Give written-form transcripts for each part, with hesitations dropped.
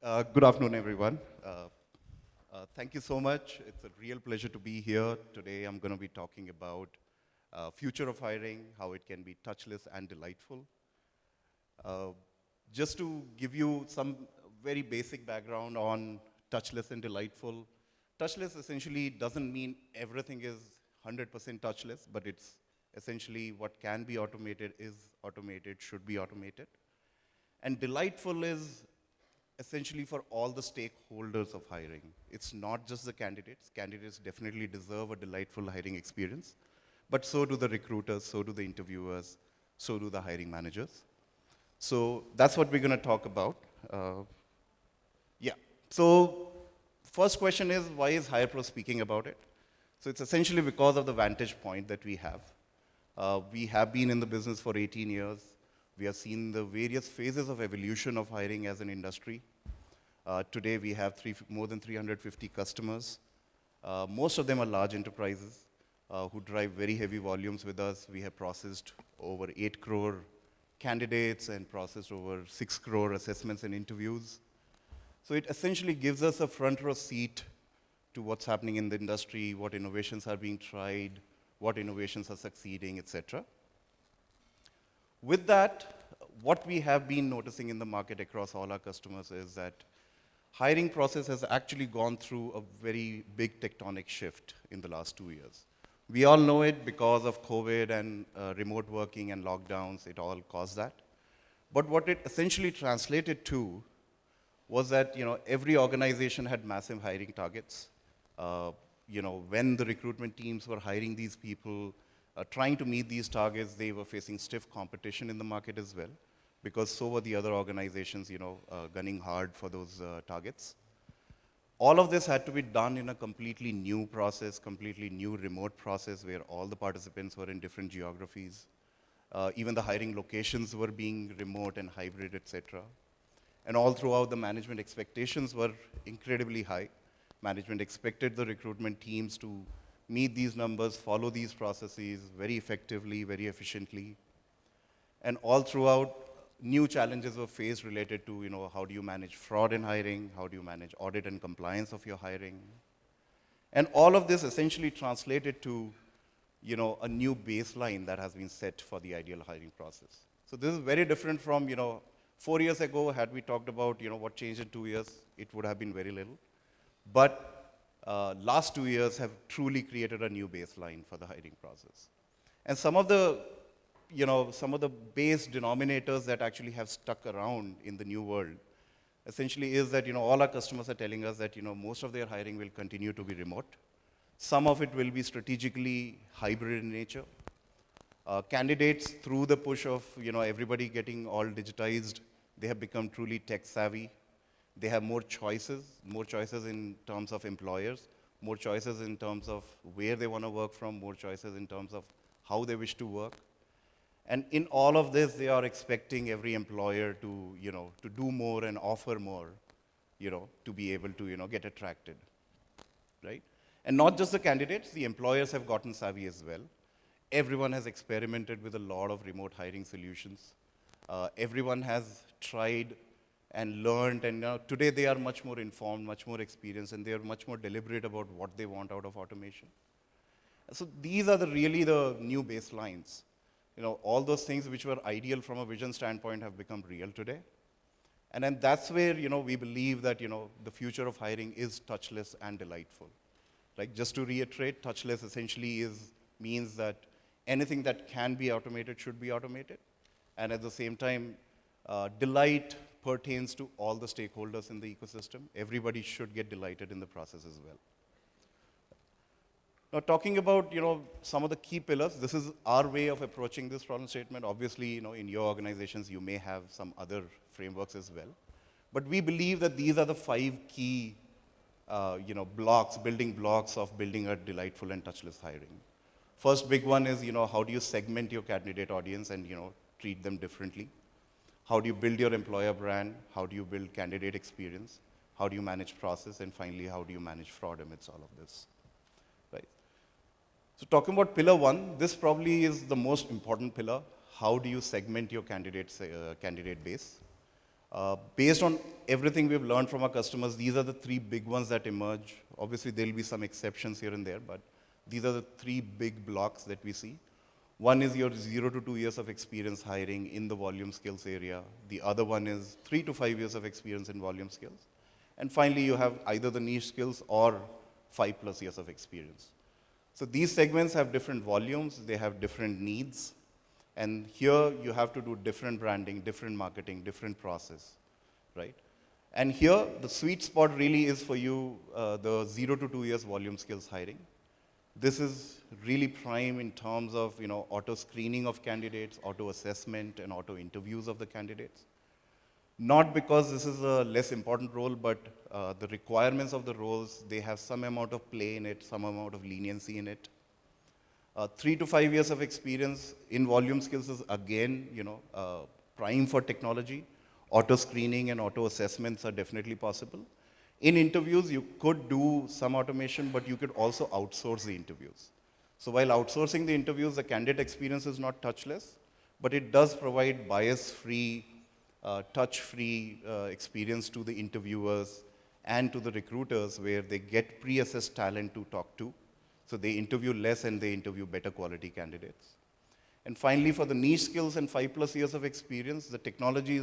Good afternoon, everyone. Thank you so much. It's a real pleasure to be here. Today, I'm going to be talking about future of hiring, how it can be touchless and delightful. Uh, just to give you some very basic background on touchless and delightful, touchless essentially doesn't mean everything is 100% touchless, but it's essentially what can be automated is automated, should be automated. And delightful is essentially for all the stakeholders of hiring. It's not just the candidates. Candidates definitely deserve a delightful hiring experience, but so do the recruiters, so do the interviewers, so do the hiring managers. So that's what we're going to talk about. Uh, yeah. So first question is, why is HirePro speaking about it? So it's essentially because of the vantage point that we have. We have been in the business for 18 years. We have seen the various phases of evolution of hiring as an industry. Today we have more than 350 customers. Most of them are large enterprises who drive very heavy volumes with us. We have processed over 8 crore candidates and processed over 6 crore assessments and interviews. So it essentially gives us a front row seat to what's happening in the industry, what innovations are being tried, what innovations are succeeding, etc. With that, what we have been noticing in the market across all our customers is that hiring process has actually gone through a very big tectonic shift in the last 2 years. We all know it because of COVID and remote working and lockdowns, it all caused that. But what it essentially translated to was that every organization had massive hiring targets. When the recruitment teams were hiring these people, trying to meet these targets, they were facing stiff competition in the market as well, because so were the other organizations, gunning hard for those targets. All of this had to be done in a completely new process, completely new remote process where all the participants were in different geographies. Even the hiring locations were being remote and hybrid, etc. And all throughout, the management expectations were incredibly high. Management expected the recruitment teams to meet these numbers, follow these processes very effectively, very efficiently. And all throughout, new challenges were faced related to, how do you manage fraud in hiring? How do you manage audit and compliance of your hiring? And all of this essentially translated to, a new baseline that has been set for the ideal hiring process. So this is very different from, 4 years ago, had we talked about, what changed in 2 years, it would have been very little. But last 2 years have truly created a new baseline for the hiring process. And some of the base denominators that actually have stuck around in the new world essentially is that, all our customers are telling us that, most of their hiring will continue to be remote. Some of it will be strategically hybrid in nature. Candidates, through the push of, everybody getting all digitized, they have become truly tech savvy. They have more choices in terms of employers, more choices in terms of where they want to work from, more choices in terms of how they wish to work. And in all of this, they are expecting every employer to, to do more and offer more, to be able to, get attracted, right? And not just the candidates, the employers have gotten savvy as well. Everyone has experimented with a lot of remote hiring solutions. Everyone has tried and learned, and today they are much more informed, much more experienced, and they are much more deliberate about what they want out of automation. So these are really the new baselines. All those things which were ideal from a vision standpoint have become real today. And then that's where, we believe that, the future of hiring is touchless and delightful. Like, just to reiterate, touchless essentially means that anything that can be automated should be automated. And at the same time, delight pertains to all the stakeholders in the ecosystem. Everybody should get delighted in the process as well. Now, talking about some of the key pillars, this is our way of approaching this problem statement. Obviously, in your organizations, you may have some other frameworks as well. But we believe that these are the 5 key building blocks of building a delightful and touchless hiring. First big one is, how do you segment your candidate audience and, treat them differently? How do you build your employer brand? How do you build candidate experience? How do you manage process? And finally, how do you manage fraud amidst all of this? Right. So talking about pillar 1, this probably is the most important pillar. How do you segment your candidate base? Based on everything we've learned from our customers, these are the three big ones that emerge. Obviously, there'll be some exceptions here and there, but these are the three big blocks that we see. One is your 0 to 2 years of experience hiring in the volume skills area. The other one is 3 to 5 years of experience in volume skills. And finally, you have either the niche skills or 5+ years of experience. So these segments have different volumes, they have different needs, and here you have to do different branding, different marketing, different process, right? And here, the sweet spot really is for you, the 0 to 2 years volume skills hiring. This is really prime in terms of auto screening of candidates, auto assessment, and auto interviews of the candidates. Not because this is a less important role, but the requirements of the roles, they have some amount of play in it, some amount of leniency in it. 3 to 5 years of experience in volume skills is again, prime for technology. Auto screening and auto assessments are definitely possible. In interviews, you could do some automation, but you could also outsource the interviews. So while outsourcing the interviews, the candidate experience is not touchless, but it does provide bias-free, touch-free experience to the interviewers and to the recruiters where they get pre-assessed talent to talk to. So they interview less and they interview better quality candidates. And finally, for the niche skills and 5+ years of experience, the technology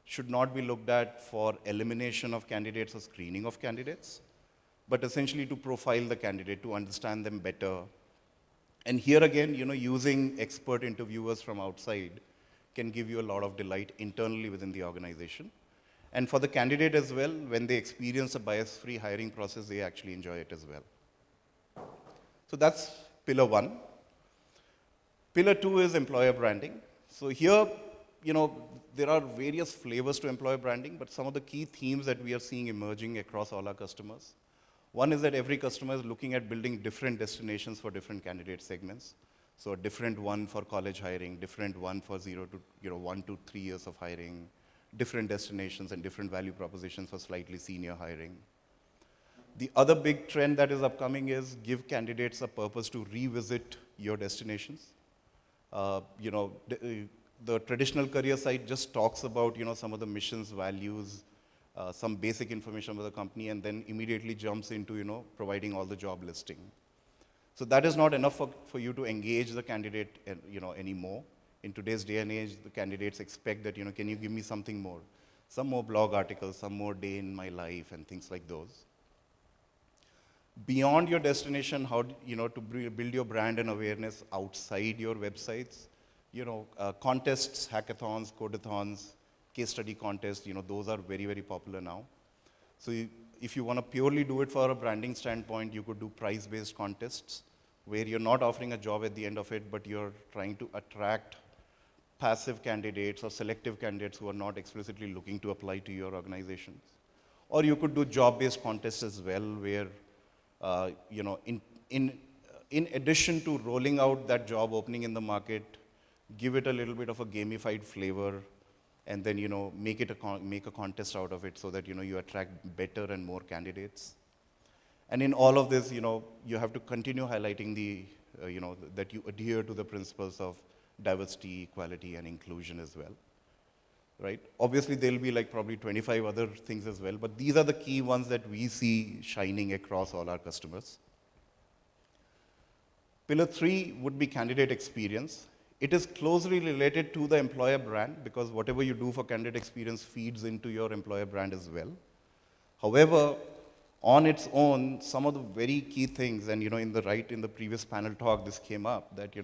should not be looked at for elimination of candidates or screening of candidates, but essentially to profile the candidate, to understand them better. And here again, using expert interviewers from outside can give you a lot of delight internally within the organization. And for the candidate as well, when they experience a bias-free hiring process, they actually enjoy it as well. So that's pillar one. Pillar two is employer branding. So here, there are various flavors to employer branding, but some of the key themes that we are seeing emerging across all our customers. One is that every customer is looking at building different destinations for different candidate segments. So a different one for college hiring, different one for 1 to 3 years of hiring, different destinations and different value propositions for slightly senior hiring. The other big trend that is upcoming is give candidates a purpose to revisit your destinations. The traditional career site just talks about some of the missions, values, some basic information about the company, and then immediately jumps into providing all the job listing. So that is not enough for you to engage the candidate anymore. In today's day and age, the candidates expect that can you give me something more, some more blog articles, some more day in my life, and things like those. Beyond your destination, how to build your brand and awareness outside your websites. Contests, hackathons, codeathons, case study contests, those are very, very popular now. So if you want to purely do it for a branding standpoint, you could do prize-based contests where you're not offering a job at the end of it, but you're trying to attract passive candidates or selective candidates who are not explicitly looking to apply to your organizations. Or you could do job-based contests as well, where in addition to rolling out that job opening in the market, give it a little bit of a gamified flavor, and then make a contest out of it so that you attract better and more candidates. And in all of this, you have to continue highlighting that you adhere to the principles of diversity, equality, and inclusion as well. Right? Obviously, there'll be probably 25 other things as well, but these are the key ones that we see shining across all our customers. Pillar 3 would be candidate experience. It is closely related to the employer brand because whatever you do for candidate experience feeds into your employer brand as well. However, on its own, some of the very key things, and in the previous panel talk, this came up, that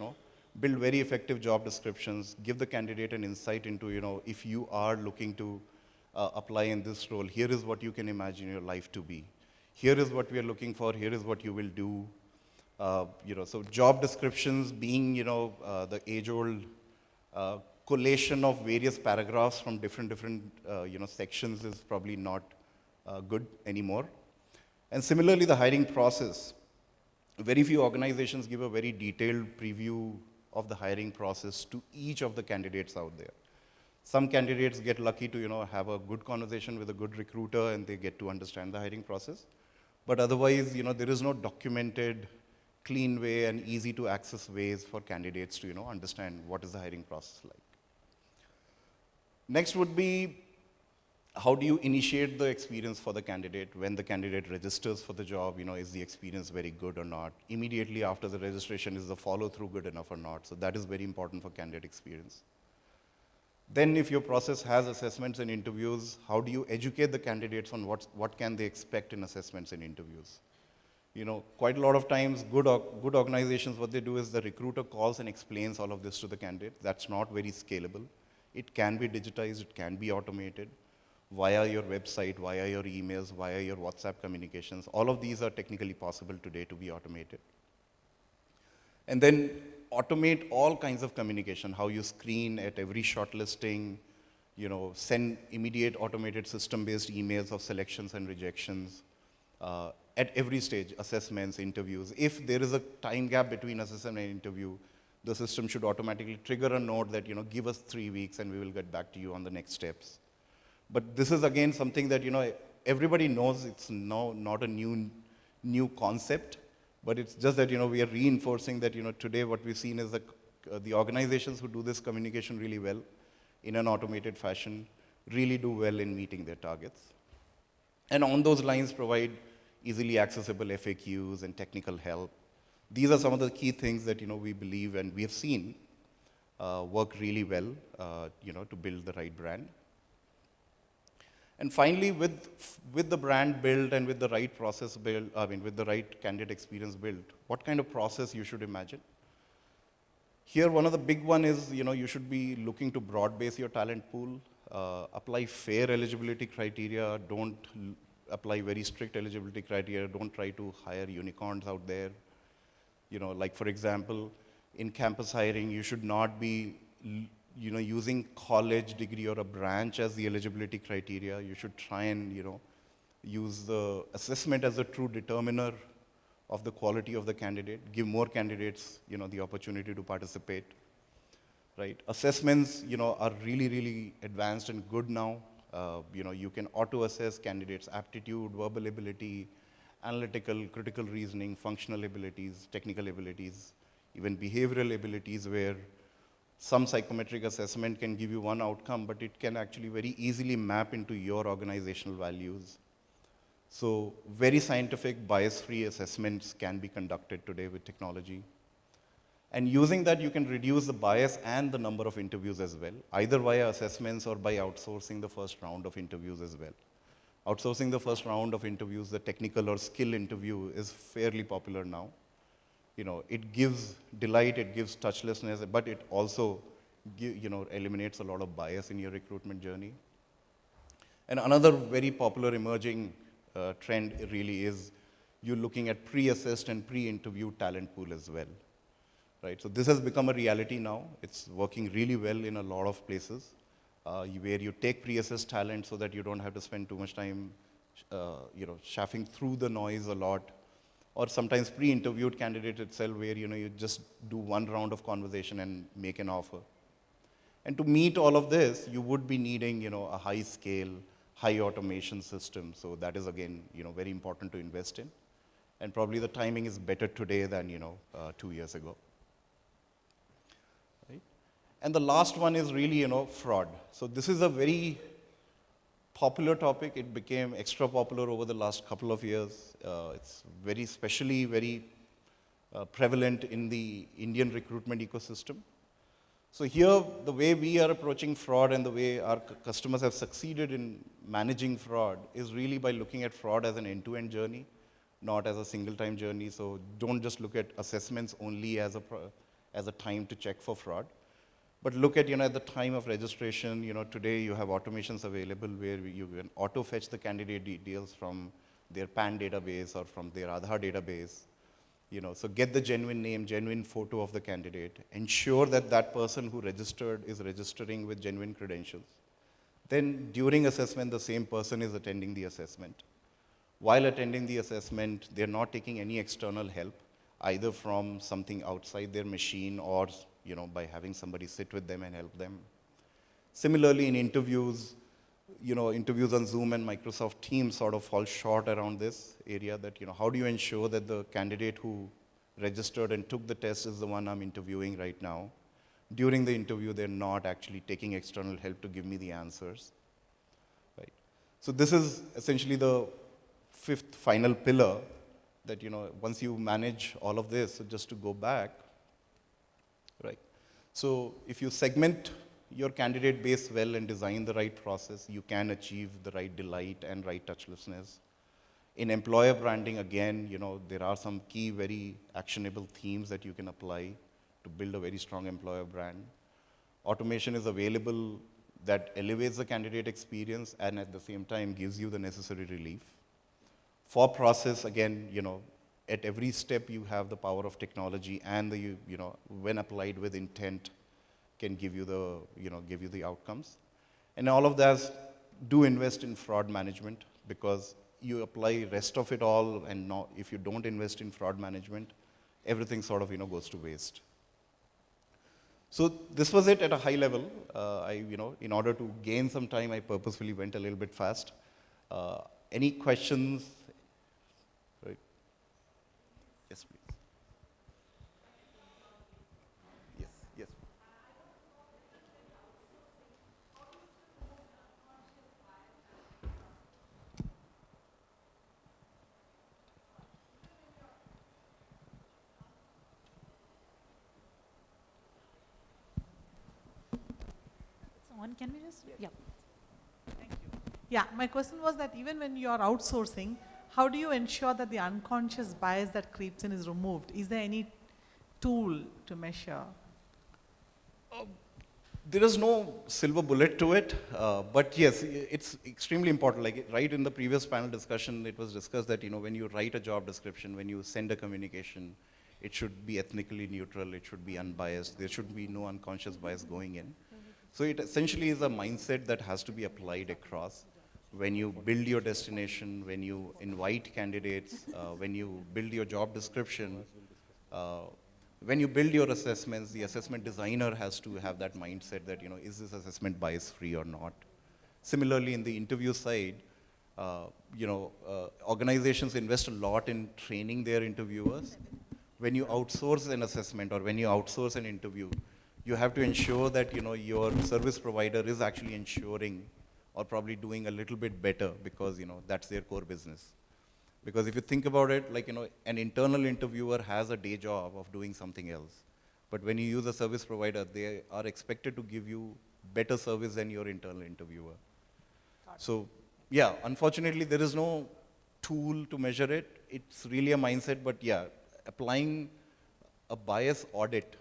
build very effective job descriptions, give the candidate an insight into, if you are looking to apply in this role, here is what you can imagine your life to be. Here is what we are looking for, here is what you will do. So job descriptions being, the age-old collation of various paragraphs from different sections is probably not good anymore. And similarly, the hiring process. Very few organizations give a very detailed preview of the hiring process to each of the candidates out there. Some candidates get lucky to have a good conversation with a good recruiter and they get to understand the hiring process. But otherwise, there is no documented, clean way and easy to access ways for candidates to understand what is the hiring process like. Next would be, how do you initiate the experience for the candidate when the candidate registers for the job? Is the experience very good or not? Immediately after the registration, is the follow-through good enough or not? So that is very important for candidate experience. Then if your process has assessments and interviews, how do you educate the candidates on what can they expect in assessments and interviews? Quite a lot of times, good organizations, what they do is the recruiter calls and explains all of this to the candidate. That's not very scalable. It can be digitized, it can be automated via your website, via your emails, via your WhatsApp communications. All of these are technically possible today to be automated. And then automate all kinds of communication, how you screen at every shortlisting, send immediate automated system-based emails of selections and rejections at every stage, assessments, interviews. If there is a time gap between assessment and interview, the system should automatically trigger a note that, give us 3 weeks and we will get back to you on the next steps. But this is again something that, everybody knows. It's not a new concept, but it's just that, we are reinforcing that, today what we've seen is that the organizations who do this communication really well in an automated fashion really do well in meeting their targets. And on those lines, provide easily accessible FAQs and technical help. These are some of the key things that, we believe and we have seen work really well, to build the right brand. And finally, with the brand built and with the right process built, with the right candidate experience built, what kind of process you should imagine? Here, one of the big one is, you should be looking to broad base your talent pool, apply fair eligibility criteria, don't apply very strict eligibility criteria, don't try to hire unicorns out there. Like for example, in campus hiring, you should not be using college degree or a branch as the eligibility criteria. You should try and, use the assessment as a true determiner of the quality of the candidate, give more candidates, the opportunity to participate, right? Assessments, are really, really advanced and good now. You can auto-assess candidates' aptitude, verbal ability, analytical, critical reasoning, functional abilities, technical abilities, even behavioral abilities, where some psychometric assessment can give you one outcome, but it can actually very easily map into your organizational values. So very scientific, bias-free assessments can be conducted today with technology. And using that, you can reduce the bias and the number of interviews as well, either via assessments or by outsourcing the first round of interviews as well. Outsourcing the first round of interviews, the technical or skill interview, is fairly popular now. It gives delight, it gives touchlessness, but it also eliminates a lot of bias in your recruitment journey. And another very popular emerging trend really is you looking at pre-assessed and pre-interview talent pool as well, right? So this has become a reality now. It's working really well in a lot of places, where you take pre-assessed talent so that you don't have to spend too much time, shaffing through the noise a lot. Or sometimes pre-interviewed candidate itself, where you just do one round of conversation and make an offer. And to meet all of this, you would be needing a high-scale, high automation system. So that is again very important to invest in. And probably the timing is better today than 2 years ago. Right? And the last one is really fraud. So this is a very popular topic. It became extra popular over the last couple of years. It's especially very prevalent in the Indian recruitment ecosystem. So here, the way we are approaching fraud and the way our customers have succeeded in managing fraud is really by looking at fraud as an end-to-end journey, not as a single-time journey. So don't just look at assessments only as a time to check for fraud. But look at, at the time of registration, today you have automations available where you can auto-fetch the candidate details from their PAN database or from their Aadhaar database. So get the genuine name, genuine photo of the candidate. Ensure that that person who registered is registering with genuine credentials. Then during assessment, the same person is attending the assessment. While attending the assessment, they're not taking any external help, either from something outside their machine or by having somebody sit with them and help them. Similarly, in interviews, interviews on Zoom and Microsoft Teams sort of fall short around this area that, how do you ensure that the candidate who registered and took the test is the one I'm interviewing right now? during the interview, they're not actually taking external help to give me the answers, right? So this is essentially the fifth final pillar that, once you manage all of this, so just to go back, right? So if you segment your candidate base well and design the right process, you can achieve the right delight and right touchlessness. In employer branding, again, there are some key, very actionable themes that you can apply to build a very strong employer brand. Automation is available that elevates the candidate experience and at the same time gives you the necessary relief. For process, again, at every step you have the power of technology and when applied with intent can give you the outcomes. And all of that, do invest in fraud management because you apply rest of it all and if you don't invest in fraud management, everything sort of, goes to waste. So this was it at a high level. In order to gain some time, I purposefully went a little bit fast. Any questions? Right. Yes, please. Yes, yes. On, can we just, yeah. Thank you. Yeah, my question was that even when you are outsourcing, how do you ensure that the unconscious bias that creeps in is removed? Is there any tool to measure? There is no silver bullet to it, but yes, it's extremely important. Like right in the previous panel discussion, it was discussed that when you write a job description, when you send a communication, it should be ethnically neutral, it should be unbiased, there should be no unconscious bias going in. So it essentially is a mindset that has to be applied across. When you build your destination, when you invite candidates, when you build your job description, uh, when you build your assessments, the assessment designer has to have that mindset that, is this assessment bias free or not? Similarly, in the interview side, organizations invest a lot in training their interviewers. When you outsource an assessment or when you outsource an interview, you have to ensure that, your service provider is actually ensuring or probably doing a little bit better because, that's their core business. Because if you think about it, like, an internal interviewer has a day job of doing something else. But when you use a service provider, they are expected to give you better service than your internal interviewer. So, yeah, unfortunately, there is no tool to measure it. It's really a mindset, but yeah, applying a bias audit,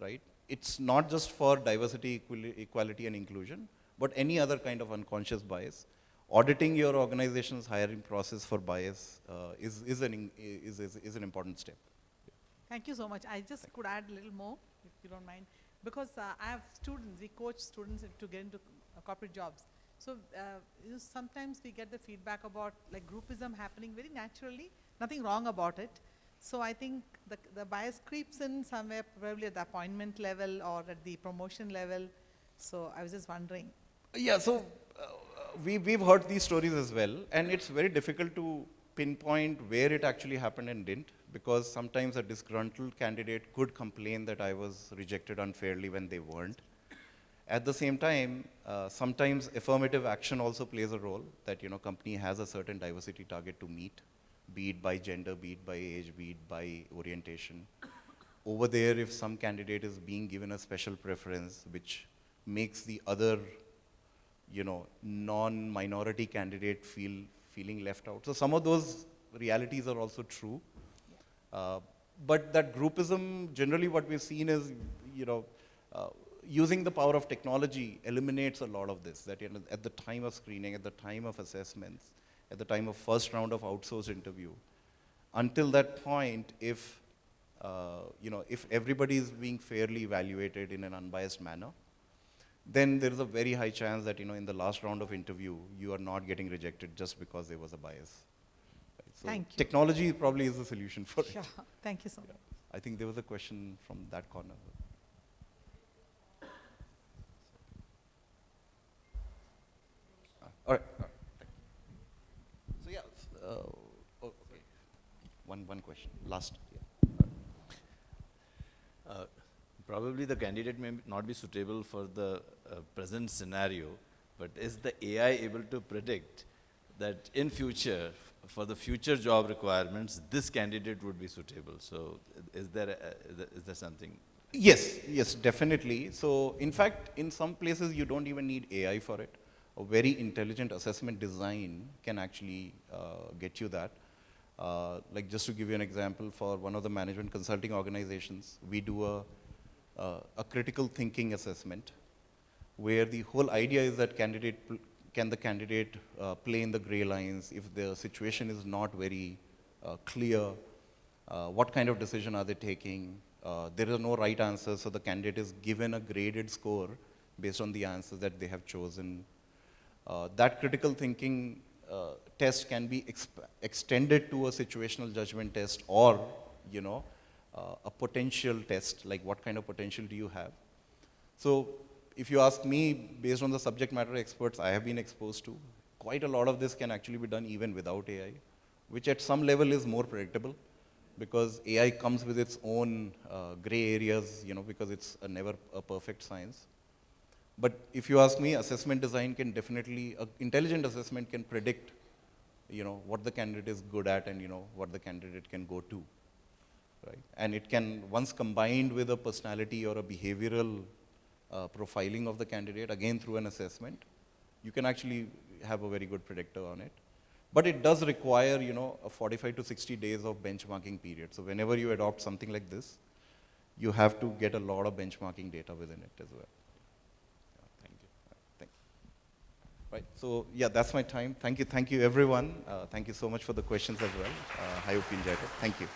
right? It's not just for diversity, equality, and inclusion, but any other kind of unconscious bias. Auditing your organization's hiring process for bias is an important step. Thank you so much. I just could add a little more, if you don't mind, because I have students, we coach students to get into corporate jobs. So sometimes we get the feedback about like groupism happening very naturally, nothing wrong about it. So I think the bias creeps in somewhere probably at the appointment level or at the promotion level. So I was just wondering. Yeah, so we've heard these stories as well, and it's very difficult to pinpoint where it actually happened and didn't, because sometimes a disgruntled candidate could complain that I was rejected unfairly when they weren't. At the same time, sometimes affirmative action also plays a role that company has a certain diversity target to meet, be it by gender, be it by age, be it by orientation. Over there, if some candidate is being given a special preference, which makes the other non-minority candidate feeling left out. So some of those realities are also true. But that groupism, generally what we've seen is, using the power of technology eliminates a lot of this, that at the time of screening, at the time of assessments, at the time of first round of outsourced interview, until that point, if everybody is being fairly evaluated in an unbiased manner, then there is a very high chance that in the last round of interview, you are not getting rejected just because there was a bias. Right? So Thank you. technology probably is the solution for Sure. it. Thank you so much. I think there was a question from that corner. All right. So yeah, okay. One question. Last. Yeah. Probably the candidate may not be suitable for the present scenario, but is the AI able to predict that in future, for the future job requirements, this candidate would be suitable? So is there something? Yes, yes, definitely. So, in fact, in some places you don't even need AI for it. A very intelligent assessment design can actually get you that. Like just to give you an example, for one of the management consulting organizations, we do a critical thinking assessment where the whole idea is that can the candidate play in the gray lines if the situation is not very clear, what kind of decision are they taking, there are no right answers, so the candidate is given a graded score based on the answers that they have chosen. That critical thinking test can be extended to a situational judgment test, or a potential test, like what kind of potential do you have. So if you ask me, based on the subject matter experts I have been exposed to, quite a lot of this can actually be done even without AI, which at some level is more predictable, because AI comes with its own gray areas, because it's never a perfect science. But if you ask me, assessment design can definitely, intelligent assessment can predict, what the candidate is good at and, what the candidate can go to, right? And it can, once combined with a personality or a behavioral profiling of the candidate, again through an assessment, you can actually have a very good predictor on it. But it does require, a 45 to 60 days of benchmarking period. So whenever you adopt something like this, you have to get a lot of benchmarking data within it as well. Thank you. Thank you. Right. So yeah, that's my time. Thank you everyone. Thank you so much for the questions as well. I hope you enjoyed it. Thank you.